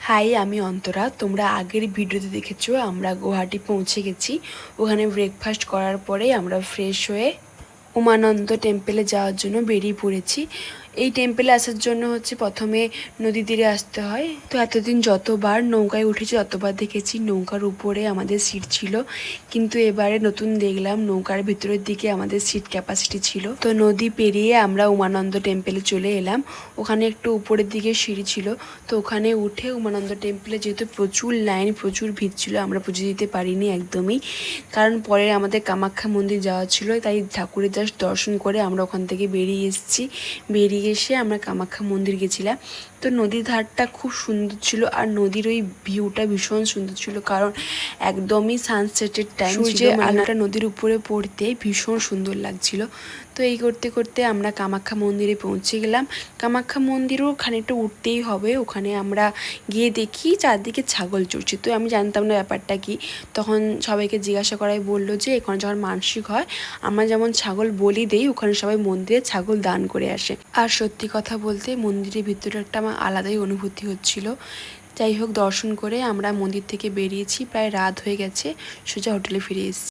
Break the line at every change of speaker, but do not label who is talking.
High, আমি অন্তরা। তোমরা আগের ভিডিওতে দেখেছো আমরা গুয়াহাটি পৌঁছে গেছি। ওখানে ব্রেকফাস্ট করার পরে আমরা ফ্রেশ হয়ে উমানন্দ টেম্পেলে যাওয়ার জন্য বেরিয়ে পড়েছি। এই টেম্পেলে আসার জন্য প্রথমে নদী তীরে আসতে হয়। তো এতদিন যতবার নৌকায় উঠেছি ততবার দেখেছি নৌকার উপরে আমাদের সিট ছিল, কিন্তু এবারে নতুন দেখলাম নৌকার ভিতরের দিকে আমাদের সিট ক্যাপাসিটি ছিল। তো নদী পেরিয়ে আমরা উমানন্দ টেম্পেলে চলে এলাম। ওখানে একটু উপরের দিকে সিঁড়ি ছিল, তো ওখানে উঠে উমানন্দ টেম্পেলে যেহেতু প্রচুর লাইন, প্রচুর ভিড় ছিল, আমরা পুজো দিতে পারিনি একদমই, কারণ পরে আমাদের কামাখ্যা মন্দির যাওয়া ছিল। তাই ঠাকুরের জাস্ট দর্শন করে আমরা ওখান থেকে বেরিয়ে এসেছি। বেরিয়ে এসে আমরা কামাখ্যা মন্দির গেছিলাম। তো নদীর ধারটা খুব সুন্দর ছিল, আর নদীর ওই ভিউটা ভীষণ সুন্দর ছিল, কারণ একদমই সানসেটের টাইম ছিল। আলোটা নদীর উপরে পড়তে ভীষণ সুন্দর লাগছিল। তো এই করতে করতে আমরা কামাখ্যা মন্দিরে পৌঁছে গেলাম। কামাখ্যা মন্দিরও খানিকটা উঠতেই হবে। ওখানে আমরা গিয়ে দেখি চারদিকে ছাগল চড়ছে। তো আমি জানতাম না ব্যাপারটা কি। তখন সবাইকে জিজ্ঞাসা করায় বললো যে এখানে যখন মানসিক হয় আমরা যেমন ছাগল বলি দেই, ওখানে সবাই মন্দিরে ছাগল দান করে আসে। আর সত্যি কথা বলতে মন্দিরের ভিতরে একটা আমার আলাদাই অনুভূতি হচ্ছিল। যাই হোক, দর্শন করে আমরা মন্দির থেকে বেরিয়েছি, প্রায় রাত হয়ে গেছে, সোজা হোটেলে ফিরে এসেছি।